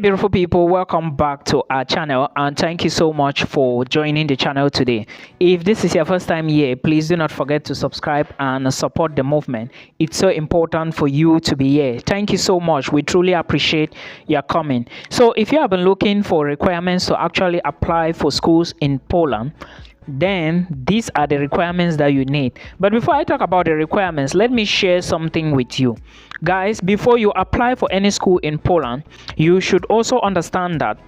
Beautiful people, welcome back to our channel and thank you so much for joining the channel today. If this is your first time here, please do not forget to subscribe and support the movement. It's so important for you to be here. Thank you so much. We truly appreciate your coming. So if you have been looking for requirements to actually apply for schools in Poland, then these are the requirements that you need. But before I talk about the requirements, let me share something with you guys. Before you apply for any school in Poland, you should also understand that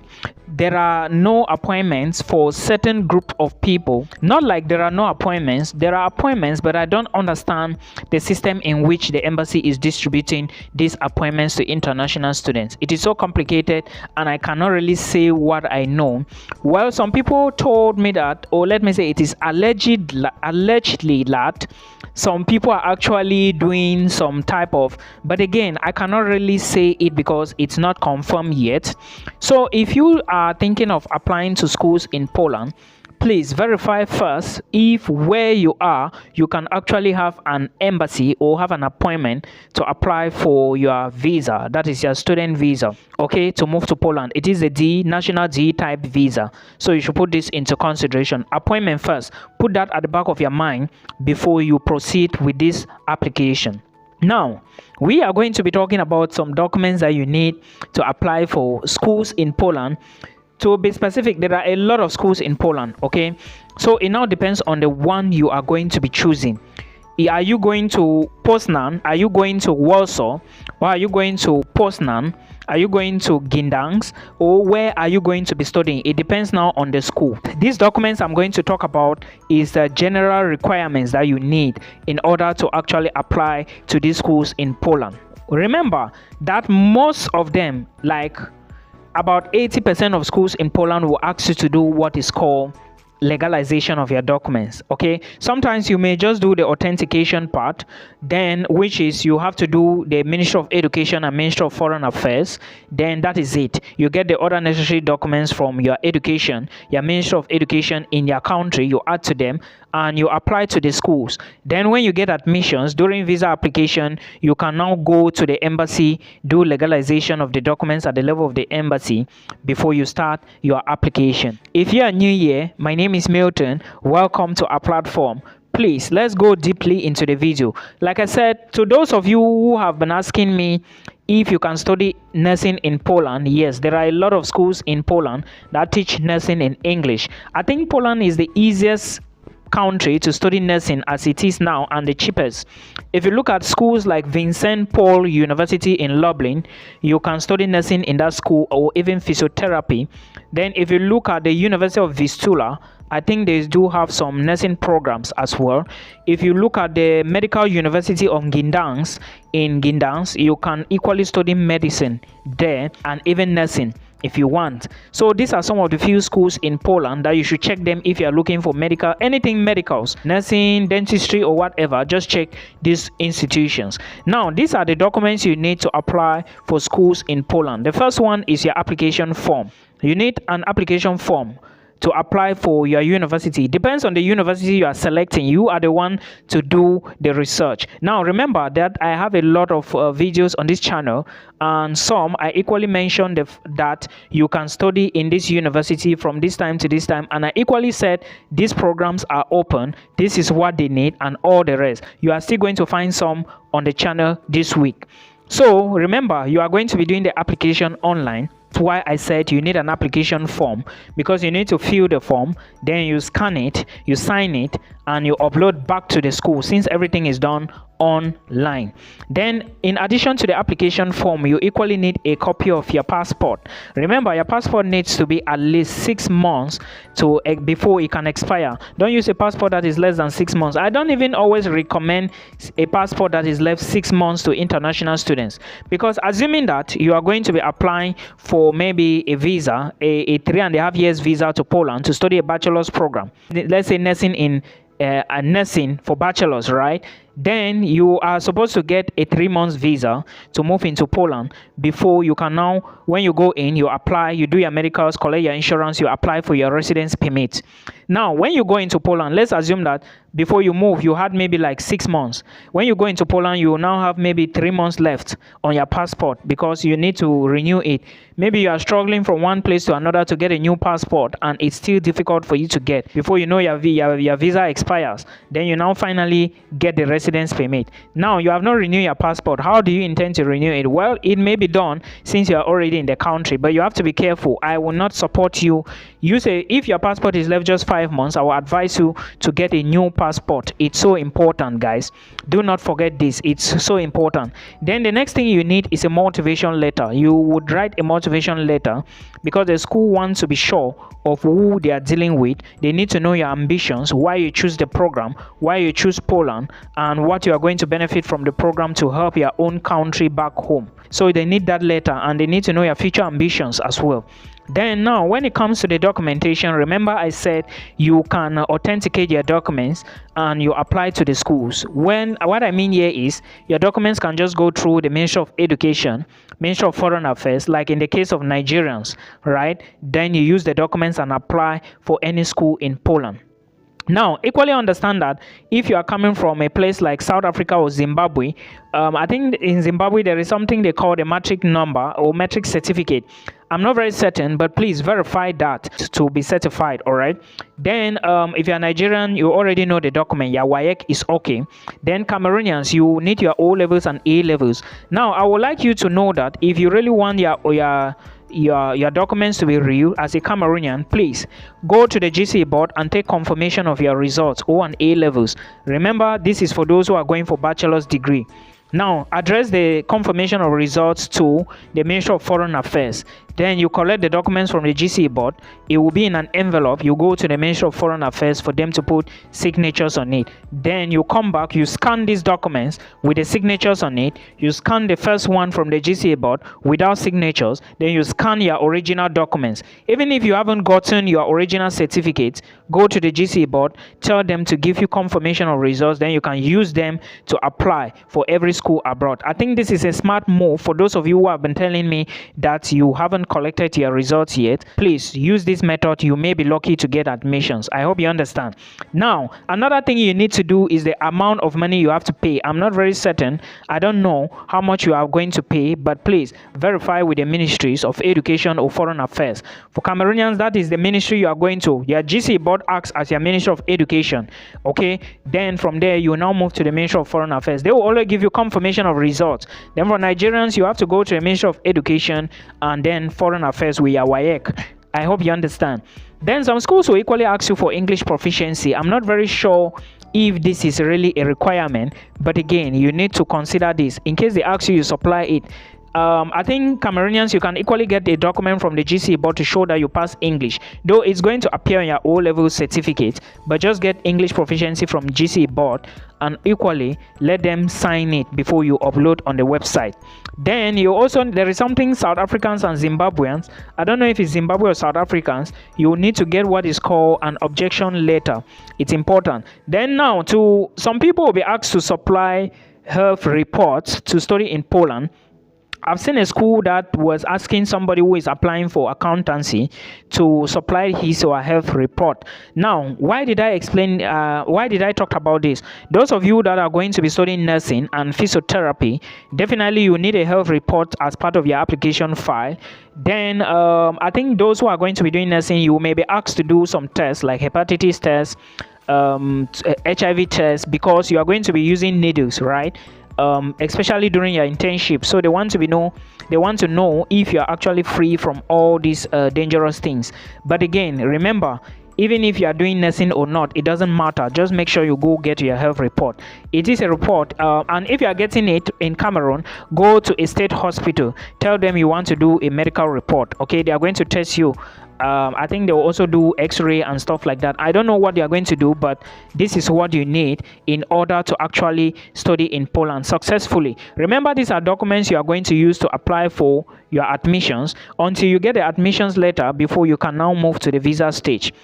there are no appointments for certain group of people. Not like there are no appointments, there are appointments, but I don't understand the system in which the embassy is distributing these appointments to international students. It is so complicated and I cannot really say what I know. Well, some people told me that, or let me say it is allegedly that some people are actually doing some type of, but again, I cannot really say it because it's not confirmed yet. So if you are thinking of applying to schools in Poland, please verify first if where you are you can actually have an embassy or have an appointment to apply for your visa, that is your student visa, okay, to move to Poland. It is a D, national D type visa, so you should put this into consideration. Appointment first, put that at the back of your mind before you proceed with this application. Now, we are going to be talking about some documents that you need to apply for schools in Poland. To be specific, there are a lot of schools in Poland, okay? So it now depends on the one you are going to be choosing. Are you going to Poznan? Are you going to Warsaw? Or are you going to Poznan? Are you going to Gdańsk? Or where are you going to be studying? It depends now on the school. These documents I'm going to talk about is the general requirements that you need in order to actually apply to these schools in Poland. Remember that most of them, like about 80% of schools in Poland, will ask you to do what is called legalization of your documents, okay? Sometimes you may just do the authentication part, then which is you have to do the Ministry of Education and Ministry of Foreign Affairs. Then that is it. You get the other necessary documents from your education, your Ministry of Education in your country, you add to them and you apply to the schools. Then when you get admissions during visa application, you can now go to the embassy, do legalization of the documents at the level of the embassy before you start your application. If you are new here, my name is Milton. Welcome to our platform. Please, let's go deeply into the video. Like I said, to those of you who have been asking me if you can study nursing in Poland, yes, there are a lot of schools in Poland that teach nursing in English. I think Poland is the easiest country to study nursing as it is now and the cheapest. If you look at schools like Vincent Paul University in Lublin, you can study nursing in that school, or even physiotherapy. Then if you look at the University of Vistula, I think they do have some nursing programs as well. If you look at the Medical University of Gdańsk in Gdańsk, you can equally study medicine there and even nursing if you want. So these are some of the few schools in Poland that you should check them if you are looking for medical, anything medicals, nursing, dentistry or whatever. Just check these institutions. Now these are the documents you need to apply for schools in Poland. The first one is your application form. You need an application form to apply for your university. Depends on the university you are selecting. You are the one to do the research. Now remember that I have a lot of videos on this channel, and some I equally mentioned that you can study in this university from this time to this time, and I equally said these programs are open, this is what they need, and all the rest. You are still going to find some on the channel this week. So remember, you are going to be doing the application online. That's why I said you need an application form, because you need to fill the form, then you scan it, you sign it, and you upload back to the school, since everything is done online. Then in addition to the application form, you equally need a copy of your passport. Remember, your passport needs to be at least 6 months to before it can expire. Don't use a passport that is less than 6 months. I don't even always recommend a passport that is left 6 months to international students, because assuming that you are going to be applying for maybe a visa, a 3.5 years visa to Poland to study a bachelor's program, let's say nursing in nursing for bachelor's, right? Then you are supposed to get a 3 months visa to move into Poland before you can now, when you go in, you apply, you do your medicals, collect your insurance, you apply for your residence permit. Now, when you go into Poland, let's assume that before you move, you had maybe like 6 months. When you go into Poland, you will now have maybe 3 months left on your passport because you need to renew it. Maybe you are struggling from one place to another to get a new passport, and it's still difficult for you to get. Before you know, your visa expires. Then you now finally get the residence permit. Now, you have not renewed your passport. How do you intend to renew it? Well, it may be done since you are already in the country, but you have to be careful. I will not support you. If your passport is left just 5 months, I will advise you to get a new passport. It's so important, guys. Do not forget this. It's so important. Then the next thing you need is a motivation letter. You would write a motivation letter because the school wants to be sure of who they are dealing with. They need to know your ambitions, why you choose the program, why you choose Poland, and what you are going to benefit from the program to help your own country back home. So they need that letter, and they need to know your future ambitions as well. Then now, when it comes to the documentation, remember I said you can authenticate your documents and you apply to the schools. What I mean here is your documents can just go through the Ministry of Education, Ministry of Foreign Affairs, like in the case of Nigerians, right? Then you use the documents and apply for any school in Poland. Now, equally understand that if you are coming from a place like South Africa or Zimbabwe, I think in Zimbabwe there is something they call the matric number or matric certificate. I'm not very certain, but please verify that to be certified, all right? Then if you're Nigerian, you already know the document. Your WAEC is okay. Then Cameroonians, you need your O levels and A levels. Now, I would like you to know that if you really want your documents to be real as a Cameroonian, please go to the GCE board and take confirmation of your results, O and A levels. Remember, this is for those who are going for bachelor's degree. Now, address the confirmation of results to the Ministry of Foreign Affairs. Then you collect the documents from the GCE board. It will be in an envelope. You go to the Ministry of Foreign Affairs for them to put signatures on it. Then you come back, you scan these documents with the signatures on it. You scan the first one from the GCE board without signatures. Then you scan your original documents. Even if you haven't gotten your original certificate, go to the GCE board, tell them to give you confirmation of results. Then you can use them to apply for every school abroad. I think this is a smart move for those of you who have been telling me that you haven't collected your results yet. Please use this method. You may be lucky to get admissions. I hope you understand. Now, another thing you need to do is the amount of money you have to pay. I'm not very certain. I don't know how much you are going to pay, but please verify with the ministries of education or foreign affairs. For Cameroonians, that is the ministry you are going to. Your GCE board acts as your ministry of education. Okay, then from there you now move to the Ministry of Foreign Affairs. They will always give you confirmation of results. Then for Nigerians, you have to go to the Ministry of Education and then Foreign Affairs with your WAEC. I hope you understand. Then some schools will equally ask you for English proficiency. I'm not very sure if this is really a requirement, but again, you need to consider this. In case they ask you, you supply it. I think Cameroonians, you can equally get a document from the GCE board to show that you pass English, though it's going to appear on your O-level certificate, but just get English proficiency from GCE board and equally let them sign it before you upload on the website. Then there is something South Africans and Zimbabweans, I don't know if it's Zimbabwe or South Africans, you need to get what is called an objection letter. It's important. Then now, some people will be asked to supply health reports to study in Poland. I've seen a school that was asking somebody who is applying for accountancy to supply his or her health report. Now, why did I talk about this? Those of you that are going to be studying nursing and physiotherapy, definitely you need a health report as part of your application file. Then I think those who are going to be doing nursing, you may be asked to do some tests like hepatitis tests, HIV tests, because you are going to be using needles, right? Especially during your internship. So they want to know if you are actually free from all these dangerous things. But again, remember, even if you are doing nursing or not, it doesn't matter. Just make sure you go get your health report. It is a report, and if you are getting it in Cameroon, go to a state hospital. Tell them you want to do a medical report. Okay, they are going to test you. I think they will also do x-ray and stuff like that. I don't know what they are going to do, but this is what you need in order to actually study in Poland successfully. Remember, these are documents you are going to use to apply for your admissions until you get the admissions letter before you can now move to the visa stage.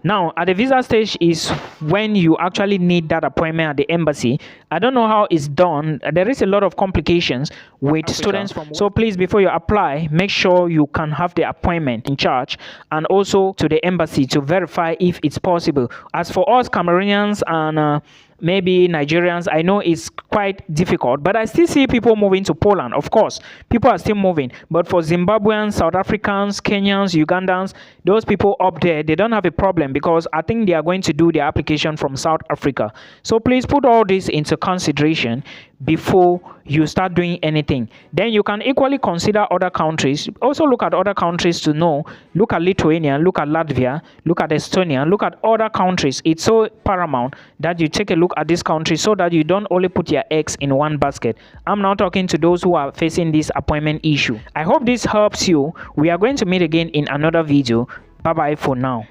Now, at the visa stage is when you actually need that appointment at the embassy. I don't know how it's done. There is a lot of complications with Africa. students from. So please, before you apply, make sure you can have the appointment in charge and also to the embassy to verify if it's possible. As for us Cameroonians and maybe Nigerians, I know it's quite difficult, but I still see people moving to Poland. Of course, people are still moving. But for Zimbabweans, South Africans, Kenyans, Ugandans, those people up there, they don't have a problem because I think they are going to do their application from South Africa. So please put all this into consideration before you start doing anything. Then you can equally consider other countries. Also look at other countries to know. Look at Lithuania, look at Latvia, look at Estonia, look at other countries. It's so paramount that you take a look at this country so that you don't only put your eggs in one basket. I'm now talking to those who are facing this appointment issue. I hope this helps you. We are going to meet again in another video. Bye bye for now.